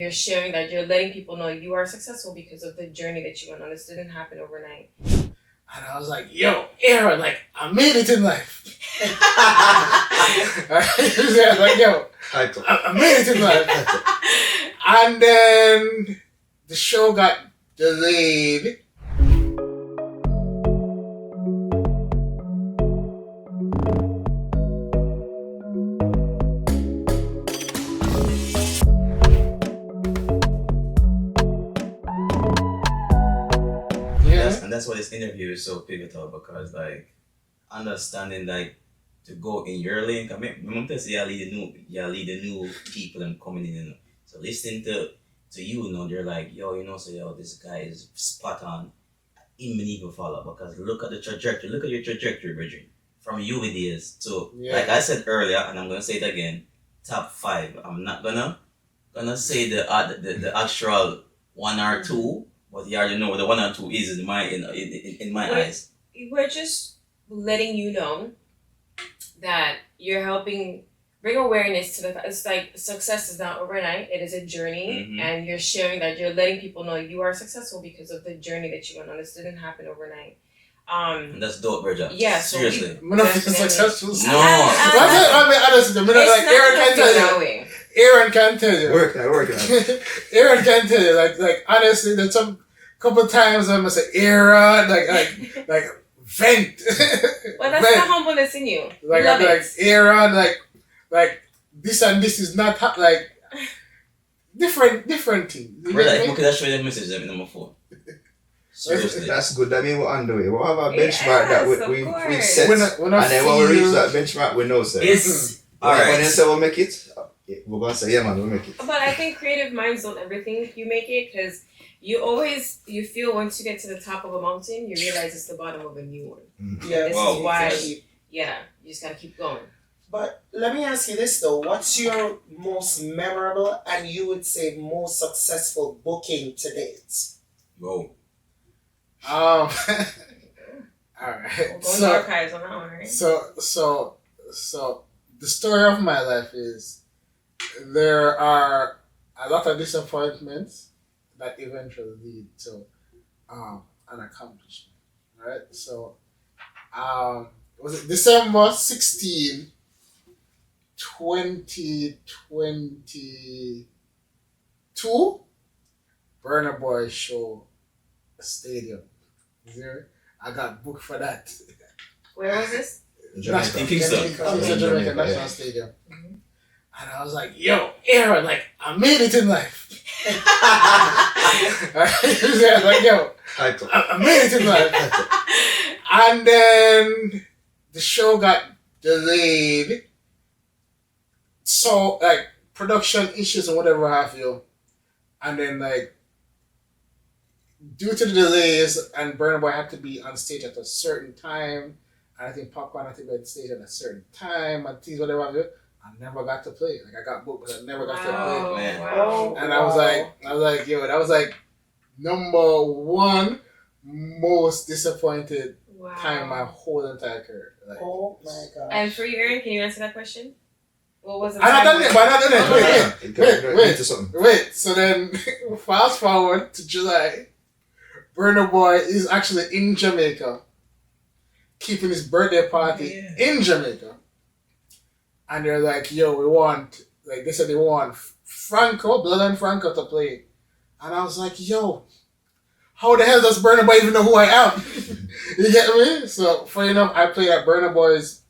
You're sharing that, you're letting people know you are successful because of the journey that you went on. This didn't happen overnight. And I was like, yo, Aaron, like, I made it in life. Like, yo, I made it in life. And then the show got delayed. And that's why this interview is so pivotal, because like understanding like to go in your lane. I mean, you lead the new people and coming in. You know? So listening to you know, they're like, yo, this guy is spot on. Him need to follow, because look at the trajectory. Look at your trajectory, Bridget. From you ideas to like I said earlier, and I'm gonna say it again. Top 5. I'm not gonna say the actual 1 or 2. But you already know what the 1 and 2 is in my eyes. We're just letting you know that you're helping bring awareness to the fact. It's like success is not overnight. It is a journey, and you're sharing that, you're letting people know you are successful because of the journey that you went on. This didn't happen overnight. And that's dope, Bridget. Yeah, seriously. I'm not successful. No. I mean, honestly, like Aaron can tell you. Aaron can tell you. Working on Aaron can tell you. Like honestly, there's some couple times I'm gonna say Aaron, like vent. Well, that's the humbleness in you. Like I'm like Aaron, like this and this is not like different things. Brother, okay, that's the message in my phone. Seriously. That's good. I mean, we're on the way. We'll have a benchmark that we set. When and then when we reach that benchmark, we know, sir. It's alright. When you say we'll make it, we're going to say, yeah, man, we'll make it. But I think creative minds don't ever think you make it, because you feel once you get to the top of a mountain, you realize it's the bottom of a new one. Yeah, this is why, you just gotta keep going. But let me ask you this though: what's your most memorable and you would say most successful booking to date? Whoa. All right. We'll go in the archives on that one, right? So the story of my life is there are a lot of disappointments that eventually lead to an accomplishment, right? So was it December 16, 2022? Burna Boy show stadium. I got booked for that. Where was this? In Kingston. Jamaica National Stadium. And I was like, yo, Aaron, like, I made it in life. Like, yo, I made it in life. And then the show got delayed. So, like, production issues and whatever have you. And then, like, due to the delays, and Burna Boy had to be on stage at a certain time, and I think Popcorn had to be on stage at a certain time, and things, whatever have you, I never got to play. Like, I got booked, but I never got to play. Man. Wow. And I was like, yo, that was like number 1 most disappointed time in my whole entire career. Like, Oh my god! And for you, Aaron, can you answer that question? What was the I'm not done time? yet, but I'm not done yet. Something. Wait. So then, fast forward to July. Burna Boy is actually in Jamaica, keeping his birthday party in Jamaica. And they're like, yo, they said they want Bloodlinefranco to play. And I was like, yo, how the hell does Burna Boy even know who I am? You get me? So, funny enough, I played at Burna Boy's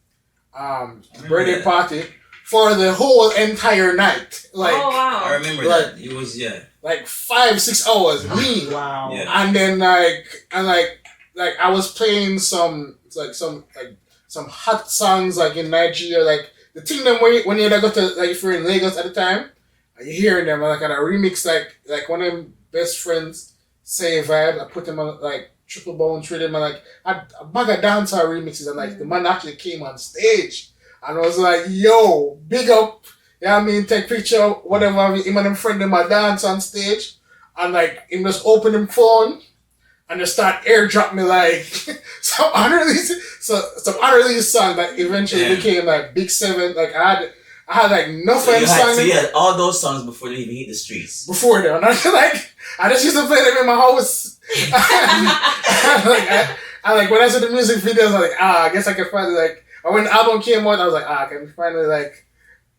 birthday party for the whole entire night. Like, oh, wow. I remember that. It was, like 5-6 hours. Me. Wow. Yeah. And then like I was playing some hot songs like in Nigeria, like the thing that when you go to, like, if you're in Lagos at the time, you hearing them like on a remix, like one of them best friends say vibe. I put them on like triple bones rhythm, and like a bag of dancehall remixes, and like the man actually came on stage and I was like, yo, big up. Yeah, I mean, take picture, whatever. Him and them friend them a dance on stage, and like him just open him phone and just start airdrop me like some unreleased songs that eventually became like Big 7. Like I I had like nothing songs. So you had all those songs before they even hit the streets. Before that, I just used to play them in my house. I like when I saw the music videos, I'm like, I guess I can finally like. Or when the album came out, I was like, I can finally like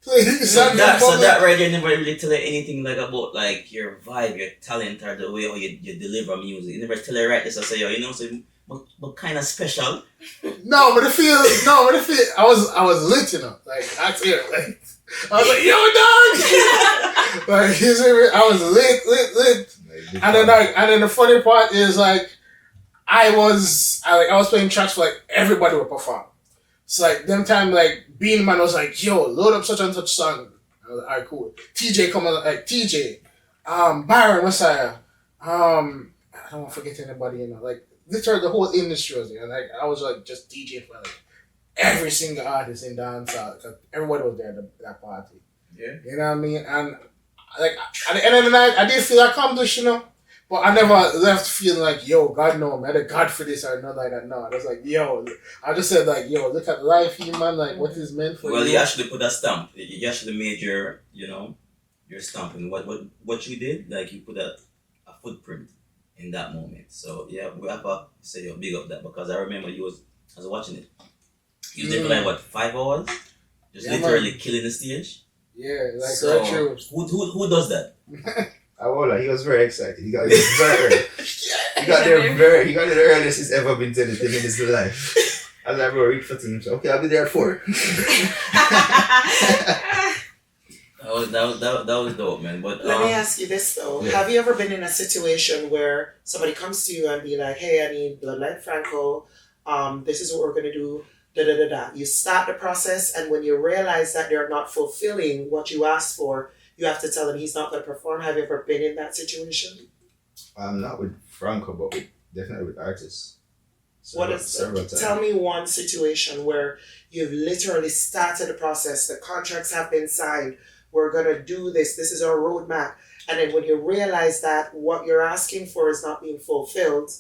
play these songs. So that right there never really tell you anything like about like your vibe, your talent, or the way how you deliver music. You never tell her right this. I say, yo, you know, so but kind of special. No, but it feels. I was lit, you know. Like that's it. Like I was like, yo, dog. Like you see me? I was lit. And then the funny part is like, I was playing tracks for like everybody would perform. It's like them time like Bean Man was like, yo, load up such and such song. I was like, alright, cool. TJ come on, like TJ, Byron Messiah, I don't want to forget anybody, you know, like literally the whole industry was there. Like I was like just DJ for like every single artist in dancehall because everybody was there at that party. Yeah. You know what I mean? And like at the end of the night, I did feel accomplished, you know. But I never left feeling like, yo, God no, man, I had a God for this or not like that. No, I was like, yo, I just said like, yo, look at life here, man. Like, what is meant for you? Well, you actually put a stamp. You actually made your, you know, your stamp. And what you did, like you put a footprint in that moment. So yeah, we have to say yo, big up that because I remember I was watching it. You was there for like what, 5 hours? Just literally killing the stage. Yeah, like so, right true. Who does that? He was very excited. He got there very early. He got there the earliest he's ever been to anything in his life. I was like, bro, reach for team. So, okay, I'll be there at 4. That was dope, man. But let me ask you this though: have you ever been in a situation where somebody comes to you and be like, "Hey, I need Bloodlinefranco. This is what we're gonna do." Da da da da. You start the process, and when you realize that they're not fulfilling what you asked for, you have to tell them he's not going to perform. Have you ever been in that situation? Not with Franco, but definitely with artists. Several times. Tell me one situation where you've literally started the process. The contracts have been signed. We're going to do this. This is our roadmap. And then when you realize that what you're asking for is not being fulfilled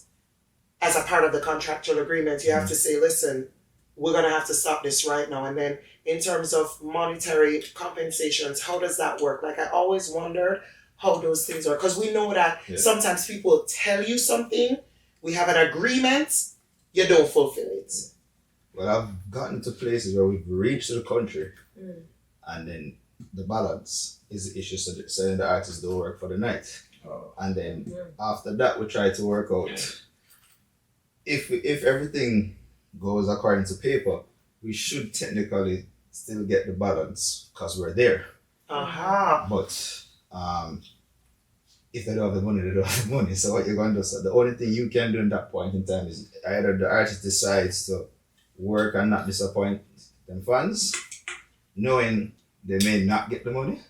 as a part of the contractual agreement, you have to say, listen, we're going to have to stop this right now. And then in terms of monetary compensations, how does that work? Like I always wondered how those things work. Because we know that sometimes people tell you something, we have an agreement, you don't fulfill it. Well, I've gotten to places where we've reached the country and then the balance is the issue. So saying the artists don't work for the night. And then after that, we try to work out if everything goes according to paper, we should technically still get the balance because we're there. But if they don't have the money, they don't have the money. So what you're going to do? So the only thing you can do in that point in time is either the artist decides to work and not disappoint them fans, knowing they may not get the money,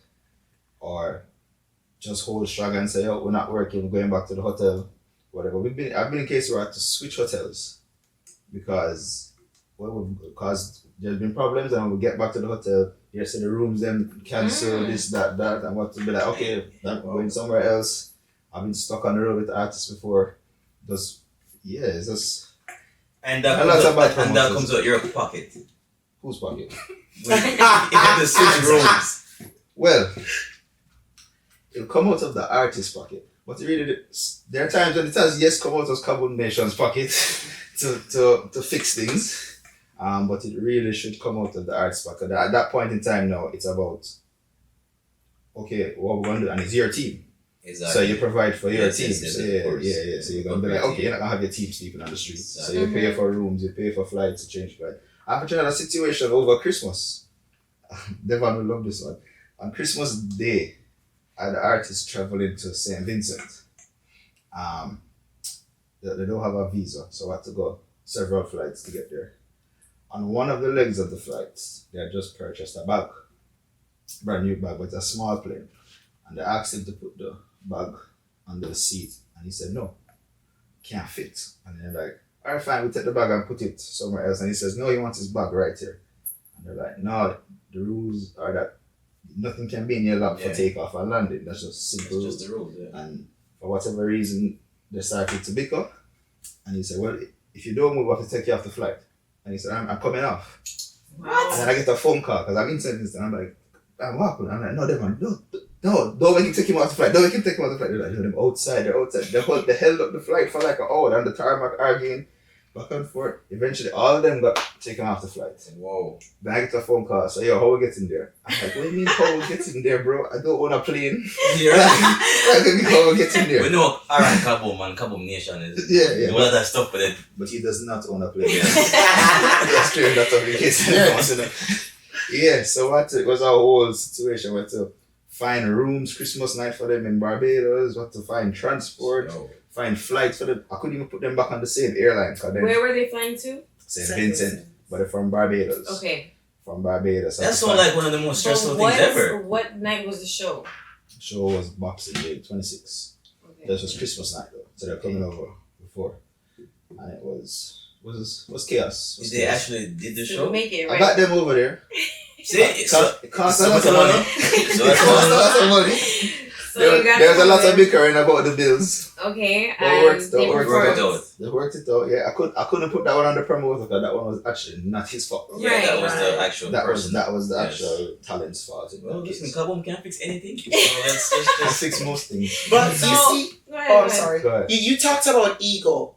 or just hold strong and say, "Oh, we're not working. We're going back to the hotel." Whatever. I've been in cases where I had to switch hotels. Because there's been problems, and when we get back to the hotel, you see the rooms them cancel this, that, and what to be like, okay, I'm going somewhere else. I've been stuck on the road with artists before. It's just and that comes out your pocket. Whose pocket? If the switch rooms. Well, it'll come out of the artist's pocket. But there are times when it says yes, come out of Kaboom Nation's pocket. To fix things, but it really should come out of the arts pocket. At that point in time now, it's about okay, what we're going to do, and it's your team. Exactly. So you provide for your team. So you're going to be like, okay, you're not going to have your team sleeping on the street. So you pay for rooms, you pay for flights, to change flight. I've had a situation over Christmas. Devon will love this one. On Christmas Day, I had an artist traveling to St. Vincent. They don't have a visa, so I had to go several flights to get there. On one of the legs of the flights, they had just purchased a bag, brand new bag, but it's a small plane. And they asked him to put the bag under the seat, and he said, no, can't fit. And they're like, all right, fine, we'll take the bag and put it somewhere else. And he says, no, he wants his bag right here. And they're like, no, the rules are that nothing can be in your lap for takeoff and landing. That's just simple. That's just the rules, And for whatever reason, they started to bicker. And he said, well, if you don't move, I have to take you off the flight. And he said, I'm coming off. What? And then I get a phone call because I'm in St. Vincent. I'm like, I'm walking. I'm like, no, them man, no, don't make him take him out the flight. Don't make him take him out the flight. They're like, no, them outside. They're outside. They held up the flight for like an hour on the tarmac arguing back and forth. Eventually, all of them got taken off the flight. Whoa. Then I get a phone call. So, yo, how we get in there? I'm like, what do you mean how we get in there, bro? I don't own a plane. Yeah. What do you mean how we get in there? We know Aaron Kaboom and Kaboom Nation is Yeah. all of that stuff, but But he does not own a plane. That's clear that of the case. Yeah, so what it was our whole situation. We had to find rooms Christmas night for them in Barbados, we had to find transport, find flights for them. I couldn't even put them back on the same airline. Where were they flying to? St. Vincent, but they're from Barbados. Okay. From Barbados. that's not like one of the most stressful things ever. What night was the show? The show was Boxing Day, 26. Okay. This was Christmas night though, so they're coming over before, and it was chaos. Did they actually did the So show? make it, I right? got them over there. See, It cost a lot of so money. so It that's cost a all. lot of money. So you got There's a lot them. of bickering about the bills. Okay, But it and works, they though. Works Work it performed. out. They worked it out. Yeah, I couldn't put that one on the promoter because that one was actually not his fault. Yeah, Right, that was the right. actual That person. was the Yes. actual talent's fault. In Well, that listen, case. Kaboom can't fix anything. So let's I just fix most things. But So- you see, Go ahead, oh, go I'm ahead. sorry. Go ahead. You talked about ego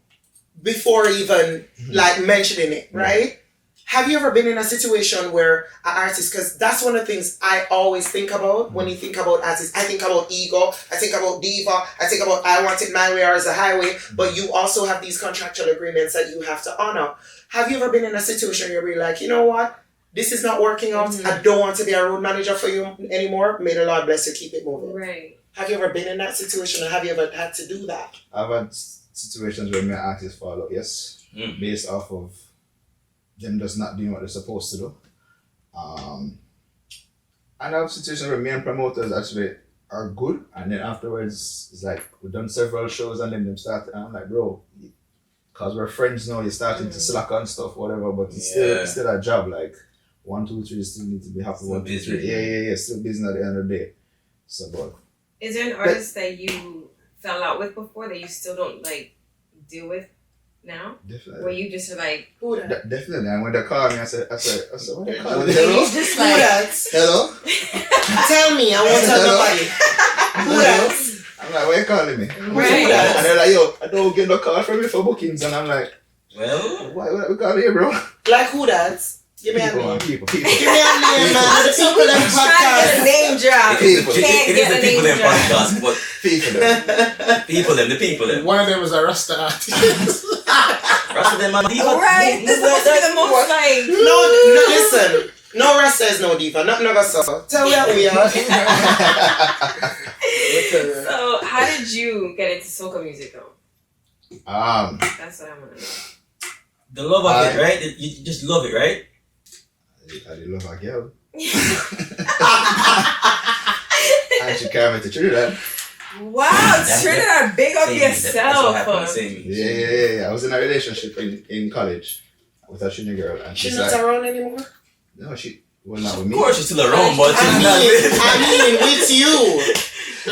before even like mentioning it, right? Have you ever been in a situation where an artist, because that's one of the things I always think about when you think about artists. I think about ego, I think about diva, I think about I want it my way or as a highway, but you also have these contractual agreements that you have to honor. Have you ever been in a situation where you're like, you know what? This is not working out. I don't want to be a road manager for you anymore. May the Lord bless you. Keep it moving. Right. Have you ever been in that situation or have you ever had to do that? I've had situations where my artists fall out, yes, Mm. based off of them just not doing what they're supposed to do. And I have situations where me and promoters actually are good, and then afterwards it's like we've done several shows and then them start, and I'm like, bro, because we're friends now, you're starting to slack on stuff, whatever, but it's still a job. Like 1, 2, 3, you still need to be happy. Still 1, 2, busy. 3. Yeah. Still busy at the end of the day. So, but Is there an artist that you fell out with before that you still don't like deal with now? definitely. Where you just are like, Who that? Definitely, and when they call me, I said, what they call me? and Hello? he's just Who like, that? Hello? Tell me, I won't tell nobody. Who that? I'm like, why you calling me? Right. And they're like, yo, I don't get no call from you for bookings. And I'm like, well, why would we call you, bro? Like who that? Give me a People, name. people. Give me a name, man. The people them trying to get a podcast. name drop. People. Can't it get is a the people name them drop. podcast, but People them. the people them. One of them is a Rasta artist. Rest of them are diva. Right? This must be the most like. No, listen. No Rasta is no diva. Not never so. Tell me how we are. So, how did you get into soca music though? I That's what I want to know. The love of it, right? You just love it, right? did love a girl. And she came to Trinidad. Wow, Trinidad, big up That's what yourself. happened. Same. Yeah. I was in a relationship in college with a Trinidad girl. And She's she's not like, around anymore. no, she was not with Of me. course, she's still around, but she's not. I mean, with you.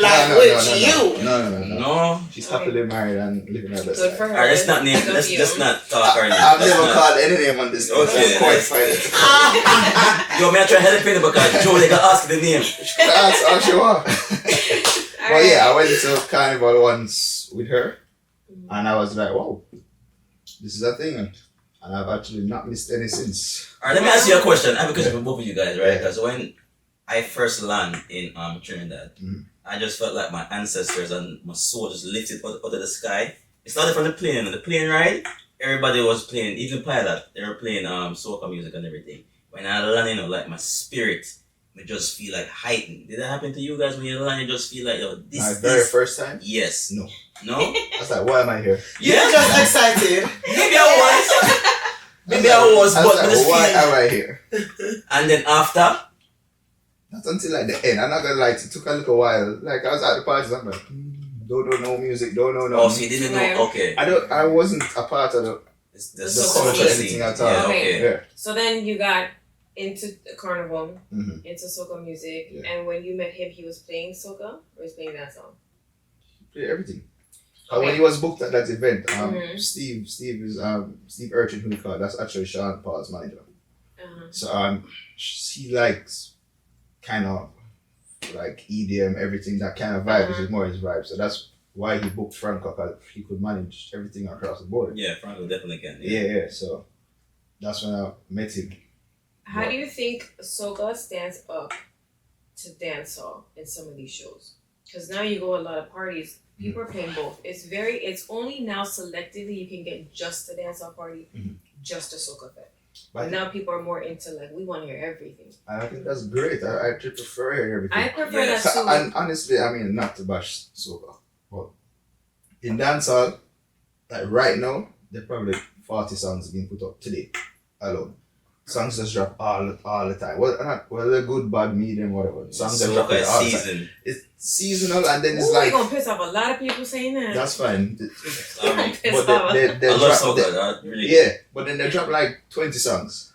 Like, with you. No. No. She's happily married and living her best Good for life. her. Alright, let's not name. Good Let's for you. just not talk her name. I've Let's never not- called any name on this. Okay. I'm quite excited. Yo, man, I try to help you because Joe, they got ask the name. She could ask all she want. But yeah, I went to Carnival once with her, and I was like, wow, this is a thing. And I've actually not missed any since. Alright, let me ask you a question. I have a question for both of you guys, right? Yeah. Because when I first landed in Trinidad, Mhm. I just felt like my ancestors and my soul just lifted out of the sky. It started from the plane ride. Everybody was playing, even pilot, they were playing soca music and everything. When I landed, like my spirit would just feel like heightened. Did that happen to you guys when you land? You just feel like, yo, this My is very first time? Yes. No. No? I was like, why am I here? You're Yeah. just excited. Maybe I was. Maybe I was, I but was this like, why feeling. am I here? And then after, Not until like the end. I'm not gonna lie, it took a little while. Like I was at the parties, I'm like, don't know music, don't know. oh, so you didn't know? Okay. I wasn't a part of the It's The the soca culture or scene. anything at all. Yeah, Okay. okay. Yeah. So then you got into the carnival, Mhm. into soca music, Yeah. and when you met him, he was playing soca or he was playing that song? Play everything. Okay. When he was booked at that event, Mhm. Steve is Steve Urchin, who we call, that's actually Sean Paul's manager. Uh-huh. So he likes kind of like EDM, everything, that kind of vibe is more his vibe. So that's why he booked Franco, because he could manage everything across the board. Yeah, Franco definitely can. Yeah. So that's when I met him. How do you think soca stands up to dancehall in some of these shows? Because now you go to a lot of parties, people are playing both. It's only now selectively you can get just a dancehall party, just a soca fest. But now people are more into like, we want to hear everything. I think that's great. I actually prefer hearing everything. I prefer that too. And honestly, I mean, not to bash soca, but in dancehall, like right now, there are probably 40 songs being put up today alone. Songs just drop all the time. Well, they're good, bad, medium, whatever. Songs that drop all the time. It's seasonal, and then it's Ooh, like... you're going to piss off a lot of people saying that. That's fine. But I love soca, really. Yeah, but then they drop like 20 songs.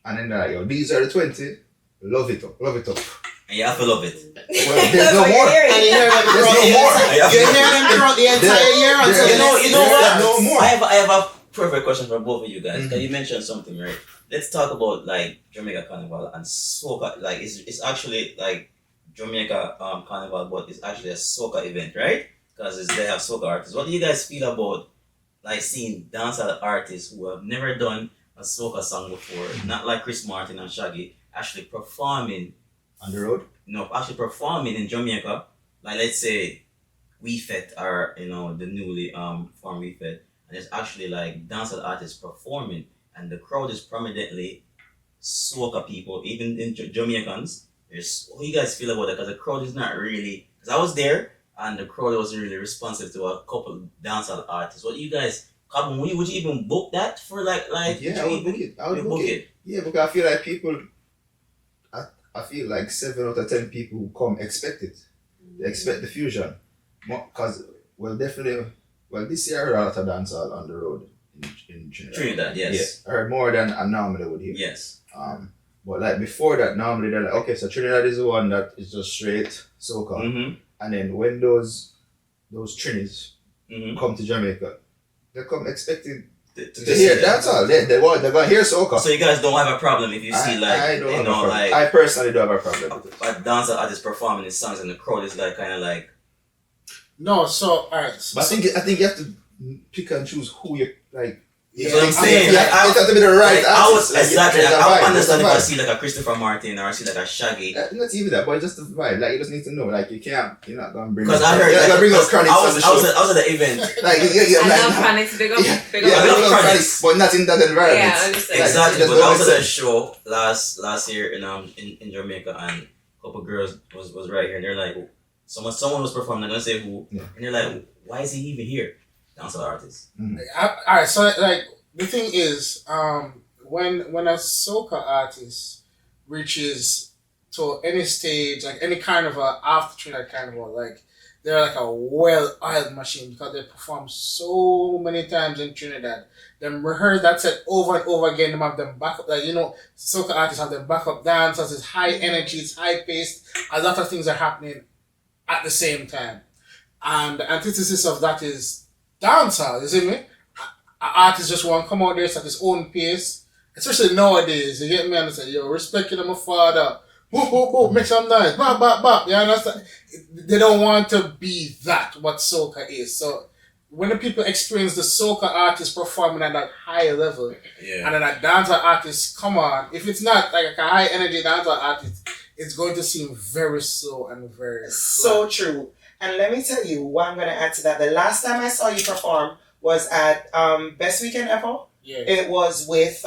And then they're like, yo, these are the 20. Love it up. And you have to love it. Well, there's no more. And you hear them throughout the entire year. You hear them throughout the entire year until You know what? No more. I have a perfect question for both of you guys. Because you mentioned something, right? Let's talk about like Jamaica Carnival and soca. Like it's actually like Jamaica Carnival, but it's actually a soca event, right? Because they have soca artists. What do you guys feel about like seeing dancehall artists who have never done a soca song before, not like Chris Martin and Shaggy, actually performing on the road? No, actually performing in Jamaica. Like let's say We Fet or the newly formed We Fet, and it's actually like dancehall artists performing. And the crowd is prominently soca people, even in Jamaicans. How you guys feel about that? Because the crowd is not really... Because I was there, and the crowd wasn't really responsive to a couple of dancehall artists. What do you guys... Kaboom, would you even book that for like yeah, I would book it. I would book it. Yeah, because I feel like people... I feel like 7 out of 10 people who come expect it. They expect the fusion. Because, definitely... Well, this year I heard a lot of dancehall on the road. In Trinidad, yes. Yeah, I heard more than I normally would hear. Yes. But like before that, normally they're like, okay, so Trinidad is the one that is just straight soca. And then when those Trinis come to Jamaica, they come expecting to hear dancehall. They're gonna hear soca. So you guys don't have a problem if you see I personally don't have a problem with it. A dancehall artist performing his songs and the crowd is like kind of like. No, so alright. But I think you have to pick and choose who you like. That's what I'm saying. It has to be the right artist. I understand if I see like a Christopher Martin or I see like a Shaggy. Not even that, but just the vibe. Like you just need to know. Like you're not gonna bring. Because I heard. You're gonna bring us Chronics on the show. I was at the event. I love Chronics. Big up. I love Chronics, but not in that environment. Yeah, I understand. Exactly. But I was at a show last year in Jamaica, and a couple girls was right here, and they're like, someone was performing. I'm gonna say who, and they're like, why is he even here? Dancehall artist. Alright, so like the thing is, when a soca artist reaches to any stage, like any carnival after Trinidad Carnival, like they're like a well-oiled machine because they perform so many times in Trinidad. Them rehearse that set over and over again. Them have them backup, like soca artists have them backup dancers. It's high energy, it's high paced. A lot of things are happening at the same time, and the antithesis of that is dancehall, you see me? An artist just want to come out there at his own pace, especially nowadays. You get me? And say, yo, respect you, my father. Boop, boop, boop, make some noise. Bop, bop, bop. You understand? They don't want to be that, what soca is. So when the people experience the soca artist performing at that high level, and then a dancehall artist, come on, if it's not like a high energy dancehall artist, it's going to seem very slow and very so true. And let me tell you what I'm going to add to that. The last time I saw you perform was at Best Weekend Ever. Yeah. It was with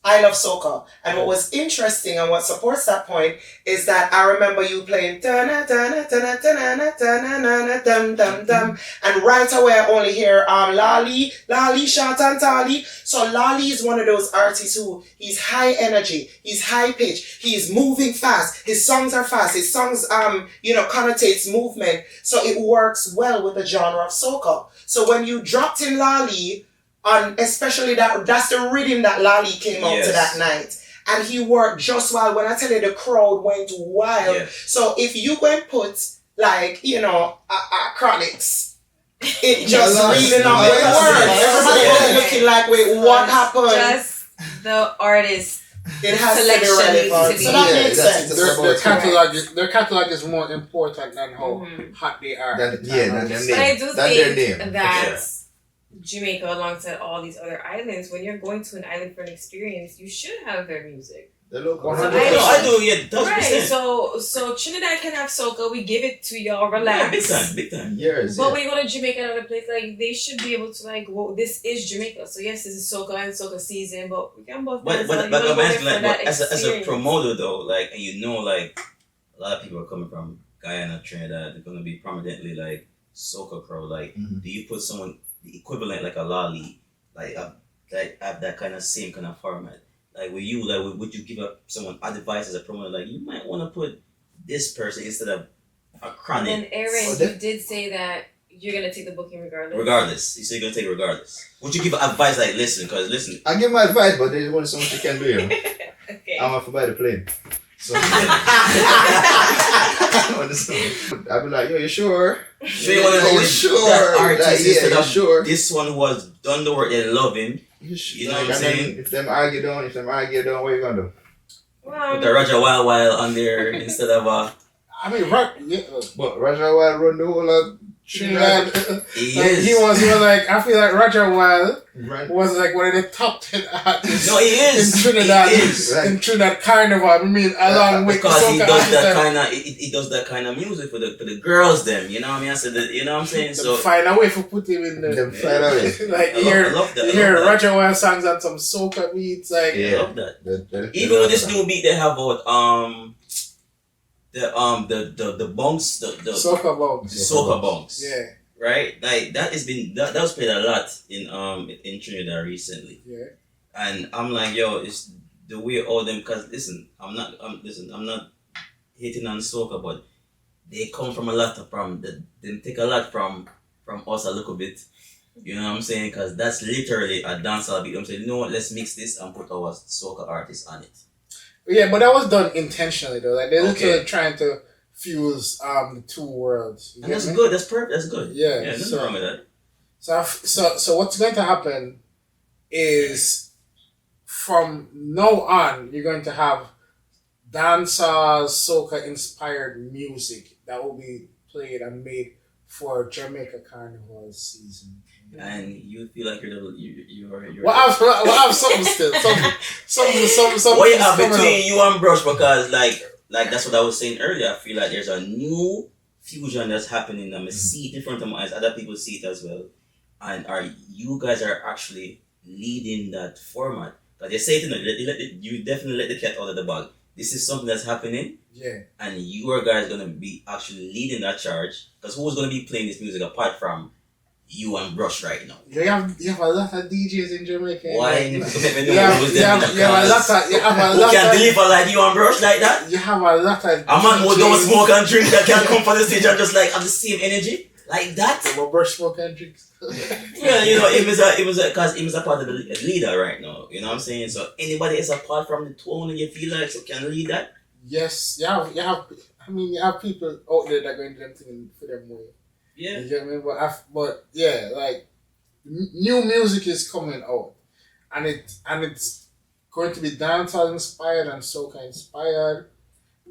I Love Soca. And what was interesting and what supports that point is that I remember you playing and right away I only hear Lali, Shant and Tali. So Lali is one of those artists who he's high energy, he's high pitch, he's moving fast, his songs are fast, his songs connotates movement. So it works well with the genre of soca. So when you dropped in Lali, especially that's the rhythm that Lali came out to that night. And he worked just well. When I tell you the crowd went wild. Yeah. So if you go and put like, Chronics, it just really not going to work. Everybody was looking like, wait, what happened? Just the artist It has to be selection relevant. needs to So be- that Yeah, makes that's- sense. that's- Their catalog is more important than how hot they are. Than their But I name. do Than their think name. that Jamaica, alongside all these other islands, when you're going to an island for an experience, you should have their music. The local. 100%. I do, yeah, 1,000%. Right. So Trinidad can have soca. We give it to y'all. Yeah, Relax. big time. Years. But when you go to Jamaica and other place, like they should be able to like, well, this is Jamaica. So yes, this is soca and soca season, but we can both. But I'm asking, like, but as a promoter though, like, and you know, like, a lot of people are coming from Guyana, Trinidad. They're gonna be prominently like soca crowd. Like, do you put someone the equivalent like a lolly, like have that kind of same kind of format? Like, with you, like, would you give up someone advice as a promoter? Like, you might want to put this person instead of a chronic. And then Aaron, you did say that you're gonna take the booking regardless. Regardless, you say you're gonna take it regardless. Would you give advice like, listen? I give my advice, but there's only so much you can do. You know? Okay. I'm off to buy the plane. So I'll be like, yo, you sure? So you want to go You with sure? that artist Like, yeah, instead you of sure? this one who has done the work, they love him. You know what I'm saying? If them argue down, what you gonna do? Well, With the Roger Wild on there instead of I mean, But Raja Wild run the whole of Trinidad. he Like, is. he was like, I feel like Roger Wild Right. was like one of the top 10 artists No, he is. in Trinidad. He is. Right. In Trinidad Carnival. I mean, along with Because he soca does that artists, kind of he does that kind of music for the girls them. You know what I mean? I said that, you know what I'm saying? them So find a way to put him in the Them find a way. like I love that. you I hear love that. Roger Wild songs on some soca beats like I love that. Even Even with this new beat they have out the bunks the soca bombs. soca bunks. Yeah, Right? Like that was played a lot in Trinidad recently. yeah. And I'm like, yo, it's the way all them, cause listen, I'm not hating on soca, but they come from a lot from they take a lot from us a little bit. You know what I'm saying? Cause that's literally a dancehall beat. I'm saying, you know what, let's mix this and put our soca artists on it. Yeah, but that was done intentionally though. Like they're literally Okay. trying to fuse the two worlds. You And get that's me? good, that's perfect, that's good. Yeah, nothing so- wrong with that. So what's going to happen is from now on you're going to have dancehall soca inspired music that will be played and made for Jamaica Carnival season. And you feel like you're Well, I have something still. Some what you things have coming between up. you and Brush, because like that's what I was saying earlier. I feel like there's a new fusion that's happening. I'm see it in front of my eyes. Other people see it as well. And you guys are actually leading that format? Because they say you definitely let the cat out of the bag. This is something that's happening, Yeah. and you guys gonna be actually leading that charge. Because who's gonna be playing this music apart from you and Brush right now? You have a lot of DJs in Jamaica. Why? You You have a lot who can of deliver like you and Brush like that? you have a lot of A man who don't DJs. smoke and drink that can come for the stage and just like have the same energy like that. I'm a brush smoke and drinks. Well, you know, because he was a part of the leader right now. You know what I'm saying? So anybody else apart from the tone and you feel like so can lead that? Yes, you have people out there that are going to do them thing for them way. Yeah. You get me? But yeah, like new music is coming out, and it's going to be dancehall inspired and soca inspired,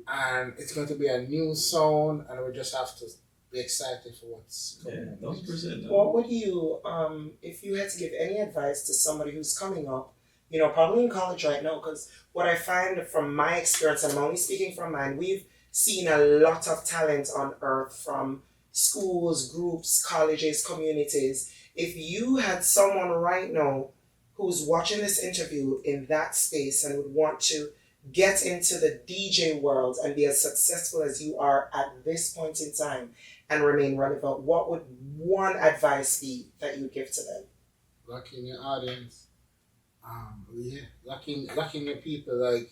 and it's going to be a new sound, and we just have to be excited for what's coming. Yeah, 100%. What would you, if you had to give any advice to somebody who's coming up, you know, probably in college right now, because what I find from my experience, and I'm only speaking from mine, we've seen a lot of talent on earth from schools, groups, colleges, communities. If you had someone right now who's watching this interview in that space and would want to get into the DJ world and be as successful as you are at this point in time and remain relevant, what would one advice be that you would give to them? Locking your audience. Locking your people. Like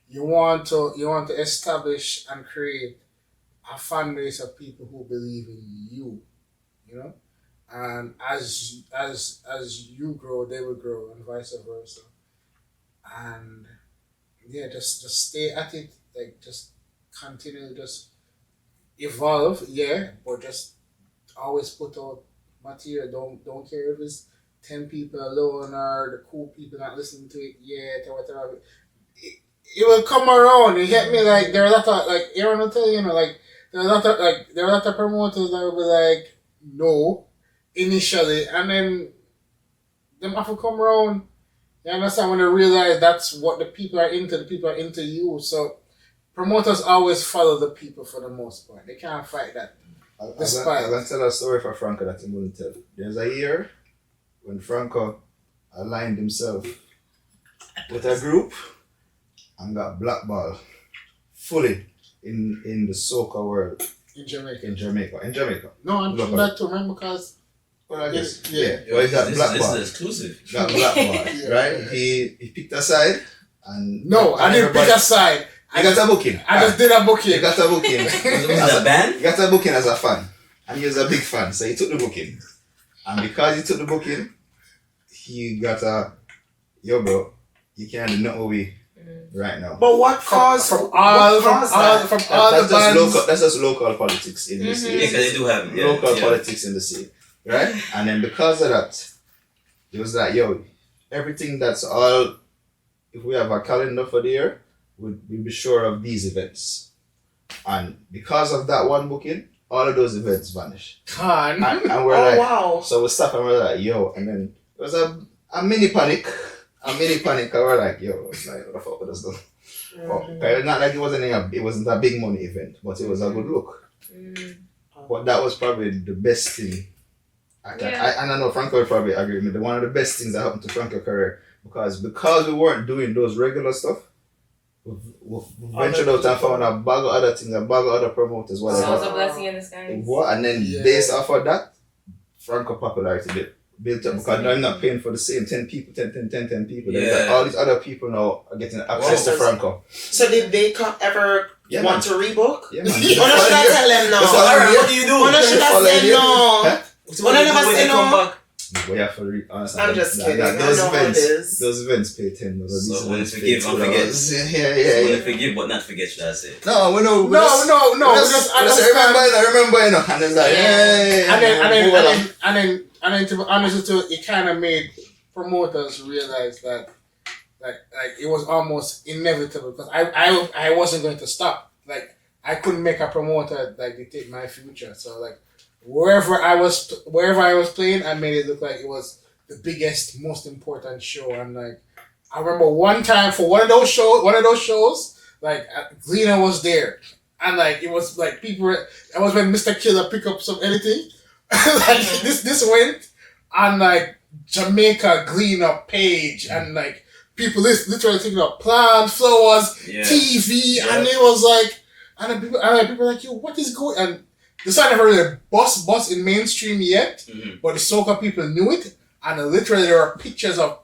you want to establish and create a fan base of people who believe in you. You know? And as you grow, they will grow, and vice versa. And yeah, just stay at it. Like just continue, just evolve. Yeah, but just always put out material. Don't care if it's 10 people alone or the cool people not listening to it yet or whatever. it will come around. You get me? Like there are a lot of like Aaron will tell you, like there are a lot of promoters that will be like no initially, and then them have to come around. You understand when they realize that's what the people are into you. So promoters always follow the people for the most part. They can't fight that. I'm going to tell a story for Franco that I'm going to tell. There's a year when Franco aligned himself with a group and got blackballed fully in the soca world. In Jamaica. In Jamaica. No, I'm doing that too, man, because well, I guess, yeah. Well, he got This blackballed. is exclusive. Got blackballed, right? He picked a side and no, I didn't pick a side. I got a booking. I just did a He booking. got a booking. Was it a band? He got a booking as a fan. And he was a big fan, so he took the booking. And because he took the booking, he got a, yo bro, you can't do nothing with me right now. But what caused from all the bands? That's just local politics in the scene. Yeah, because they do have Local politics in the scene. Right? And then because of that, it was like, yo, everything that's all, if we have a calendar for the year, we'll be sure of these events. And because of that one booking, all of those events vanish. Con. And we're wow. So we stop and we're like, yo, and then it was a mini panic. And we're like, yo, it's like, what the fuck with us though? But not like it wasn't a big money event, but it was a good look. But that was probably the best thing. I know Franco would probably agree with me. One of the best things that happened to Franco's career because we weren't doing those regular stuff. We've ventured out and found a bag of other things, a bag of other promoters, whatever. So it's a blessing in disguise. What? And then based off of that, Franco popularity built up because now I'm not paying for the same 10 people. There's like all these other people now are getting access to Franco. So did they ever want to rebook? Yeah, man. What should I tell them now? Alright, what do you do? What should I say no? What do you do when they come back? We have to honestly. I'm just kidding. I know how it is. Those events pay $10. So when forgive and forget. Yeah. When forgive but not forget, should I say? No, we know. No. We just understand. I remember, you know, and it's like, And then to be honest with you, it kind of made promoters realize that like it was almost inevitable because I wasn't going to stop. Like I couldn't make a promoter like dictate my future. So like wherever I was playing, I made it look like it was the biggest, most important show. And like I remember one time for one of those shows, like Gleena was there, and like it was like that was when Mr. Killer picked up some editing. Like this went on like Jamaica Gleena page, and like people literally thinking of plants, flowers, TV, and it was like, and then people were like, yo, what is going? And the song never really bust in mainstream yet, but the soca people knew it, and literally there were pictures of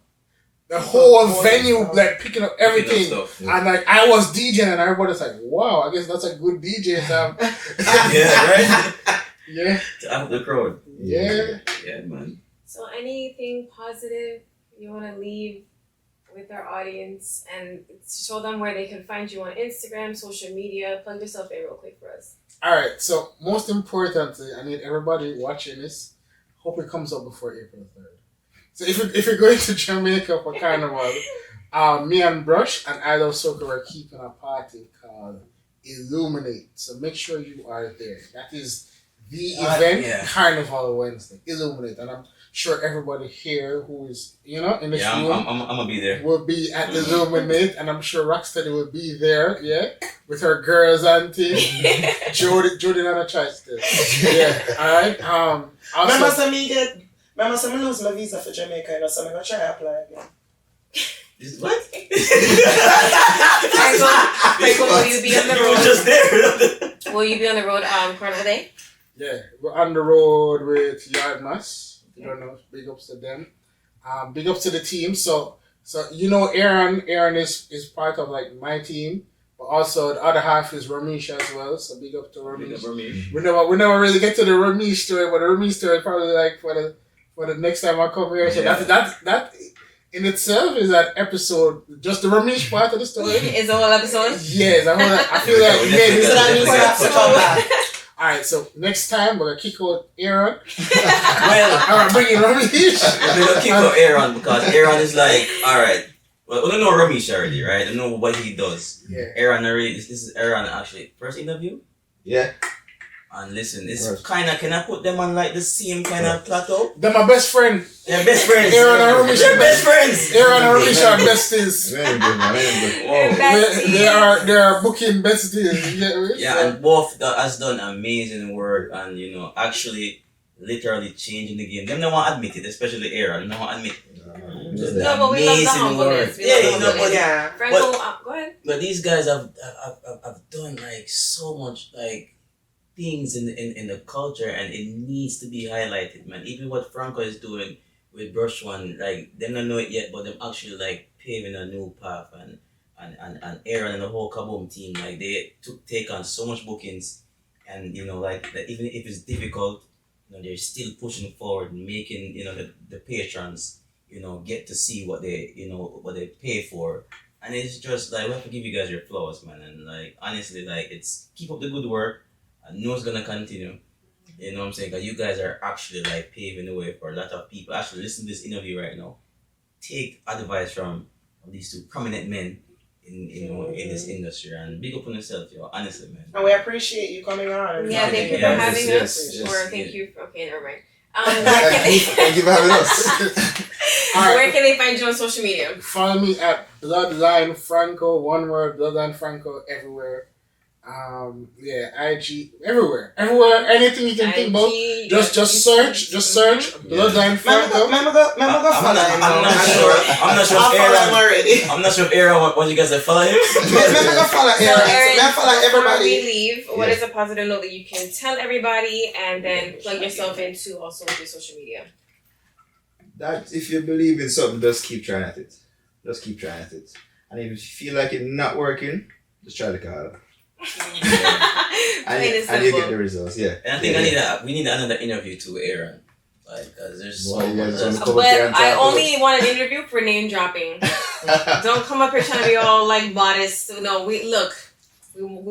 the whole venue like picking up everything, and like I was DJing, and everybody's like, wow, I guess that's a good DJ, Sam. Yeah, right. Yeah. To out the crowd. Yeah. Yeah, man. So anything positive you want to leave with our audience and show them where they can find you on Instagram, social media? Plug yourself in real quick for us. Alright, so most importantly, I need everybody watching this, hope it comes up before April 3rd. So if you're going to Jamaica for Carnival, me and Brush and I Love Soca are keeping a party called Illuminate. So make sure you are there. That is the event, Carnival Wednesday, Illuminate, and I'm sure everybody here who is, in this room, I'm gonna be there. Will be at Illuminate, and I'm sure Rocksteady will be there, with her girls and thing. Jody not a choice there. Yeah, alright. Also, remember some lose my visa for Jamaica, so I'm gonna try to apply again. What? Franco, will you be on the road? Just there. Will you be on the road Carnival Day? Yeah, we're on the road with Yardmas. If you don't know, big ups to them. Big ups to the team. So Aaron is part of like my team, but also the other half is Ramesh as well. So big up to Ramesh. We never really get to the Ramesh story, but the Ramesh story probably like for the next time I come here. So that in itself is that episode, just the Ramesh part of the story. Is the whole episode? Yes, I feel like maybe So that means we have to come back. Alright, so next time we're gonna kick out Aaron. Well, I'm bringing Ramesh. we're gonna kick out Aaron because Aaron is like, alright, Well, I don't know Ramesh already, right? I don't know what he does. Yeah. Aaron already. This is Aaron actually first interview. Yeah. And listen, it's Right. kind of, can I put them on like the same kind of plateau? They're my best friend. They're best friends. Aaron and Ramesh They're are best friends. Aaron and Ramesh are besties. Very good, man. Very good. Whoa. They are booking besties. You get me? Yeah, and both has done amazing work and, you know, actually literally changing the game. Them don't want to admit it, especially Aaron. They don't want to admit it. No, but we love the Amazing humbleness. work. We Yeah, love the you know, humbleness. Yeah. Franco, go ahead. But these guys have done like so much like things in the culture, and it needs to be highlighted, man. Even what Franco is doing with Brush One, like they don't know it yet, but them actually like paving a new path, and Aaron and the whole Kaboom team, like they take on so much bookings, and you know, like that even if it's difficult, you know, they're still pushing forward, making, you know, the patrons, you know, get to see what they, you know, what they pay for. And it's just like, we have to give you guys your flowers, man. And like, honestly, like, it's keep up the good work. I know it's gonna continue. You know what I'm saying? Because you guys are actually like paving the way for a lot of people. Actually, listen to this interview right now. Take advice from these two prominent men in this industry, and big up on yourself, yo. Honestly, man. And we appreciate you coming on. Yeah, thank you for Yes, having yes, us. yes, Or thank yeah. you. Okay, never mind. Thank you for having us. Where can they find you on social media? Follow me at Bloodlinefranco, one word, Bloodlinefranco, everywhere. IG, everywhere, anything you can think about. Just search, Bloodlinefranco. Remember go follow him. I'm not sure I'll if follow him Aaron. already. I'm not sure if Aaron want you guys to follow him. Remember go follow So Aaron. Aaron, So follow before we everybody. leave, what is a positive note that you can tell everybody, and then plug yourself into also your social media? That if you believe in something, just keep trying at it. Just keep trying at it. And if you feel like it's not working, just try to call. Plain and And you simple. get the results, yeah. And I think we need another interview too, Aaron. Like, cause there's so Boy, you much. guys don't that's- come- But I only want an interview for name dropping. Don't come up here trying to be all like modest. No, we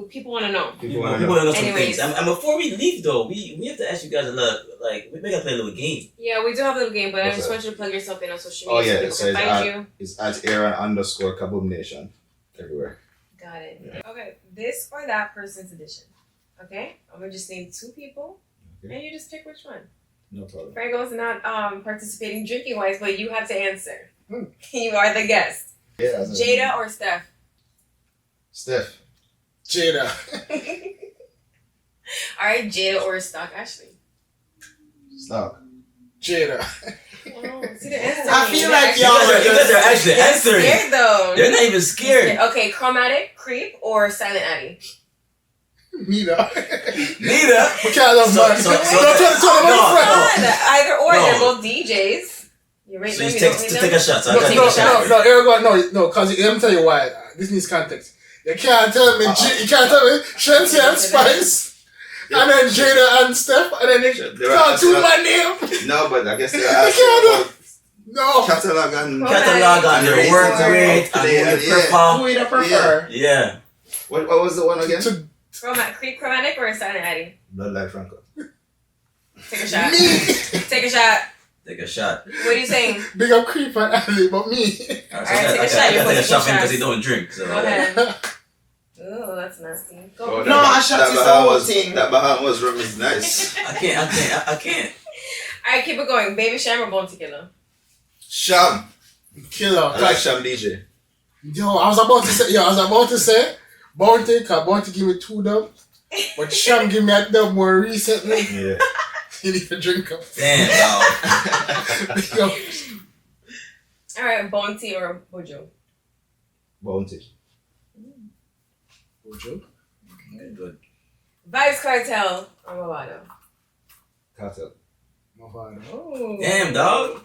people want to know. People want to know some Anyways. things. And before we leave though, we have to ask you guys a lot. Like, we gotta play a little game. Yeah, we do have a little game, but I What's just that? want you to plug yourself in on social Oh, media yeah, so so people can find you. It's at Aaron_Kaboom Nation everywhere. Got it. Okay, this or that person's edition. Okay, I'm gonna just name two people, Okay. and you just pick which one. No problem. Franco's not participating drinking wise, but you have to answer. You are the guest. Yeah, that's Jada or Steph? Steph. Jada. All right, Jada or Stock Ashley? Stop. Jada. Oh, see the answer. I feel like You guys are actually answering. scared though. They're not even scared. Okay, Chromatic, Creep, or Silent Addy? Neither. Neither. We can't love man. So- Don't tell the No. friend. Either or, No. they're both DJs. You rate So them, you you take don't rate to them? take a shot. So I No, gotta take take a a shot. shot. Eric, no, cause let me tell you why. This needs context. You can't tell me, you can't tell me Shanty and Spice, and then Jada and Steph, and then they can't do my name. No, but I guess they're You asking can't about No. catalog and Catalog and their work rate and who they Who perform. would you prefer? Yeah. what was the one again? To Creep, Chromatic, or Silent Addy? Bloodlinefranco. Take a shot. me. Take a shot. Take a shot. What are you saying? Big up Creep and Ali, but me. Alright, take a I shot. You're gotta take a supposed to shot take because he shots. don't drink. So. Go ahead. Oh, that's nasty. Go. No, I shot this whole thing. That Bahamas rum is nice. I can't. Alright, keep it going. Baby Sham or Bone Tequila? Sham. Killer. I like Sham DJ. I was about to say, Bounty, cause Bounty give me 2 dubs, but Sham give me a dub more recently. Yeah. You need to drink up. Damn, Big up. Alright, Bounty or Bojo? Bounty. Bojo. Good. Vibes Cartel or Movado? Cartel. My father. Oh. Damn, dog.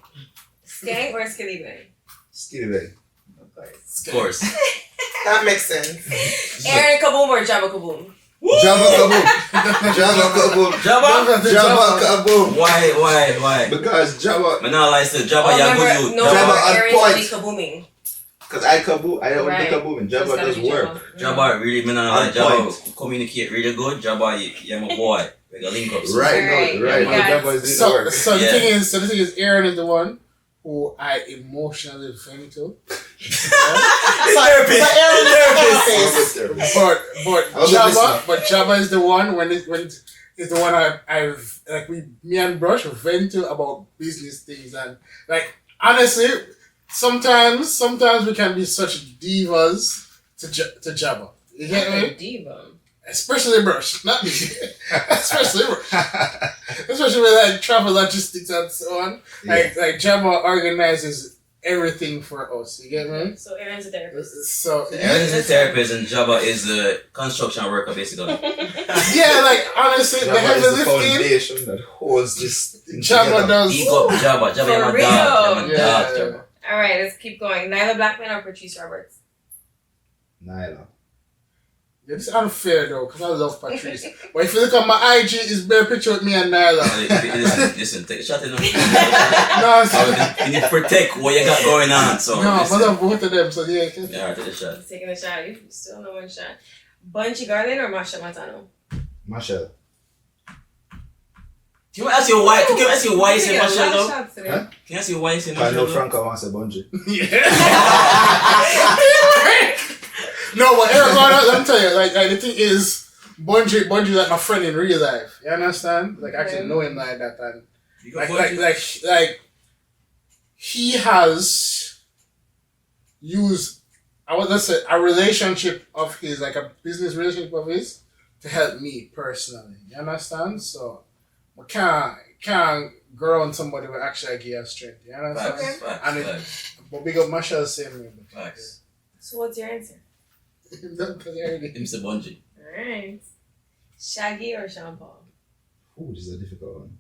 Skang or Skilly Bang? Skitty Bang. Of course. Of course. That makes sense. Aaron Kaboom or Jabba Kaboom? Jabba Kaboom. Jabba Kaboom. Jabba? Jabba Kaboom. Why? Because Jabba. Man, I like to Jabba, Oh, yeah, remember, good no youth. Jabba more on Aaron's point. only kabooming. Because I kaboom. I don't Right. do kaboom. So it's Jabba gotta does be work. Jabba really, man, I On like Jabba point. communicate really good. Jabba, you're my boy. We got link up. Right, Right, no, right. yeah. Jabba is doing the So, work. so Yeah. the thing is, Aaron is the one who I emotionally vent to. But Jabba is the one when is the one I've like me and Brush vent to about business things and like honestly sometimes we can be such divas to Jabba. You get me? Diva. Especially Brush, not me. Especially Brush. Especially with like travel logistics and so on. Like Jabba organizes everything for us. You get me? So Aaron's a therapist. Aaron is a therapist and Jabba is the construction worker basically. Yeah, like honestly, the heavy is the lifting. foundation that holds this thing Jabba together. does. Big up Jabba. Jabba, For my real? dog. My Yeah. dog, Jabba. All right, let's keep going. Nyla Blackman or Patrice Roberts? Nyla. Yeah, this is unfair though, because I love Patrice. But if you look at my IG, it's bare picture with me and Nyla. Listen, take a shot in them. No, You need to protect what you got going on. So but I listen. love both of them, so yeah. Yeah, take a shot. He's taking a shot. You still know one shot. Bunchy Garland or Masha Matano? Marshall. Can I ask you why? Can I ask you why you say Yeah, a Marshall lot of though? shots today. Huh? Can I ask you why you say I Marshall know though? Franco wants a bungee. Yeah. No, but Eric, let me tell you, like the thing is, Bungie like my friend in real life. You understand? Like actually know him like that, and You got like Bungie? he has used let's say a relationship of his, like a business relationship of his, to help me personally. You understand? So we can't grow on somebody who actually give us strength. You understand? Facts, facts, And facts, but big up Marshall same way. facts. So what's your answer? Him's a bungee. Alright. Shaggy or Sean Paul? Ooh, this is a difficult one.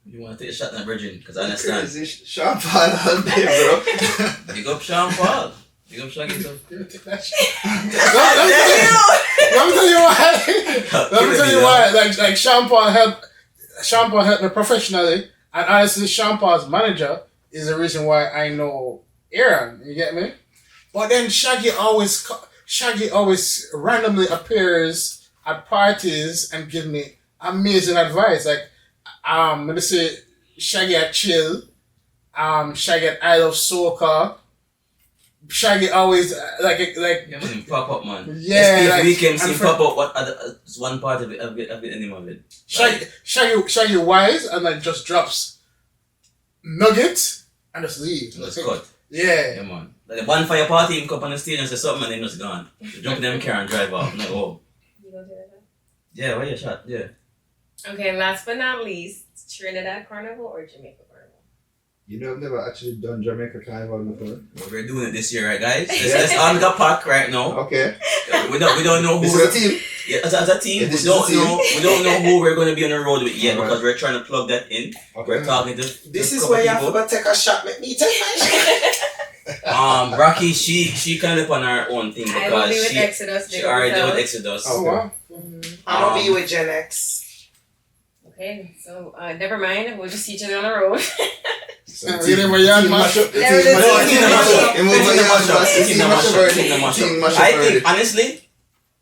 You want to take a shot in Virgin? Because I understand. Crazy Sean Paul all day, bro. Big up Sean Paul. Big up Shaggy too. Let me tell you why. Let me tell you why. Like Sean Paul helped me professionally, and honestly, Sean Paul's manager is the reason why I know Aaron. You get me? But then Shaggy always randomly appears at parties and give me amazing advice. Like let me say Shaggy at Chill, Shaggy at I Love Soca. Shaggy always Yeah, man, pop up, man. Yeah, like, weekend and see pop up. What other? It's one part of it. I've got the name of it. Shaggy wise and like just drops nuggets and just leave. Let's cut. Yeah. Yeah, man. Like the bonfire party, him come up on the stage and say something and then just gone. So jump in them car and drive off. I'm like, oh. You gonna do that? Yeah, why you shot? Yeah. Okay, last but not least, Trinidad Carnival or Jamaica Carnival? You know, I've never actually done Jamaica Carnival before. Well, we're doing it this year, right, guys? Let's on the pack right now. Okay. We don't know who. This is a team. Yeah, as a team, Yeah, we this is don't a team. know. We don't know who we're going to be on the road with yet Alright. because we're trying to plug that in. We're Okay. talking to. This a is couple where you have people. to go take a shot. Make me take my shot. Rocky, she kind of on her own thing I will be because with Exodus. she already did with Exodus. Oh wow. I'm gonna be with Gen X. Okay, so never mind. We'll just see each other on the road. So We never young mashup. The Never team did mashup. team mashup. It moves on the mashup. Team Team mashup mashup. already. Team mashup. Team mashup I already. think honestly,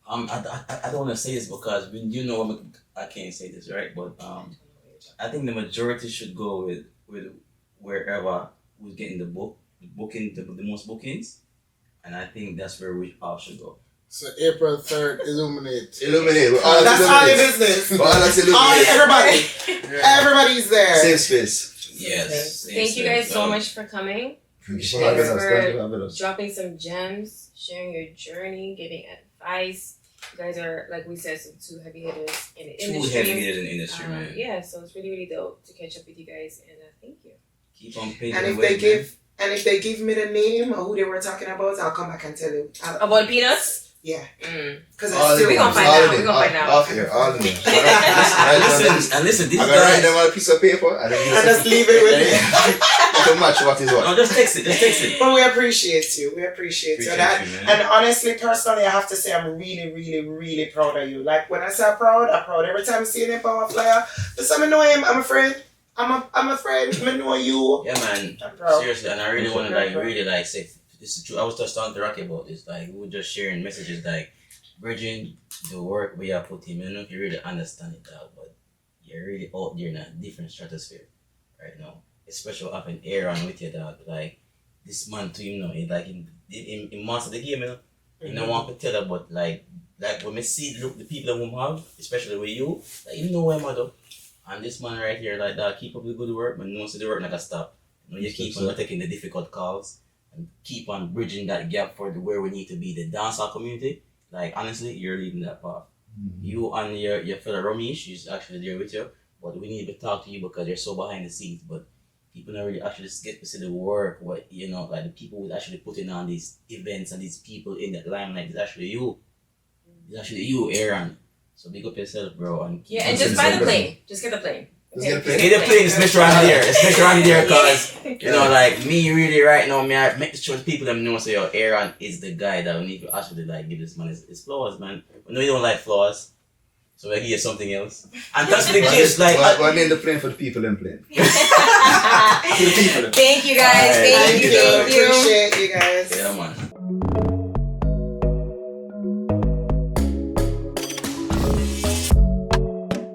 I don't want to say this because you know I can't say this right, but I think the majority should go with wherever who's getting the most bookings, and I think that's where we all should go. So April 3rd, Illuminate. Illuminate. We're all That's all the illuminate. business. We're all at All illuminate. everybody. Yeah. Everybody's there. Safe space. Yes. Thank you guys so much for coming, Thank you for having us. Thank you for having us. dropping some gems, sharing your journey, giving advice. You guys are, like we said, some two heavy hitters in the Two industry. heavy hitters in the industry, man. Yeah, so it's really, really dope to catch up with you guys, and thank you. Keep on paving And the if way, they give me the name or who they were talking about, I'll come back and tell you. About peanuts? Yeah. Because All I still We gonna find out. We gonna find out. Off here, all in there. Listen, this I'm guy. gonna write them on a piece of paper and then and just leave it with me. to match what is what. No, just text it. But we appreciate you. We appreciate you. Appreciate you, man. And honestly, personally, I have to say I'm really, really, really proud of you. Like when I say I'm proud every time I see him on a flyer. But some know him, I'm a friend. I'm a friend. I know you. Yeah, man. I'm proud. Seriously, and I really want to Very proud. say this is true. I was just talking to Rocky about this. Like we were just sharing messages like, Virgin, the work we are putting. I don't know if you really understand it, dog, but you're really out there in a different stratosphere right now. Especially having Aaron with your dog. Like this man to him, it like in master the game, You don't want to tell her, but like when I see the people that we have, especially with you, like you know where mother. And this man right here, like that, keep up the good work, but no see the work not gonna stop. You keep on taking the difficult calls and keep on bridging that gap for where we need to be, the dancehall community. Like honestly, you're leading that path. You and your fellow Ramesh, she's actually there with you, but we need to talk to you because you're so behind the scenes. But people don't really actually get to see the work, what like the people who actually putting on these events and these people in that limelight is actually you. It's actually you, Aaron. So big up yourself, bro. And and just buy the plane. Just get the plane. Get the plane, especially around here. Especially around here, because like me really right now, I make sure people them know so Aaron is the guy that we need to actually like give this man his flowers, man. We know you don't like flowers. So I give you something else. And that's the gist, like I name the plane for the people in plane. Thank you guys. Thank you. Appreciate you guys. Yeah, man.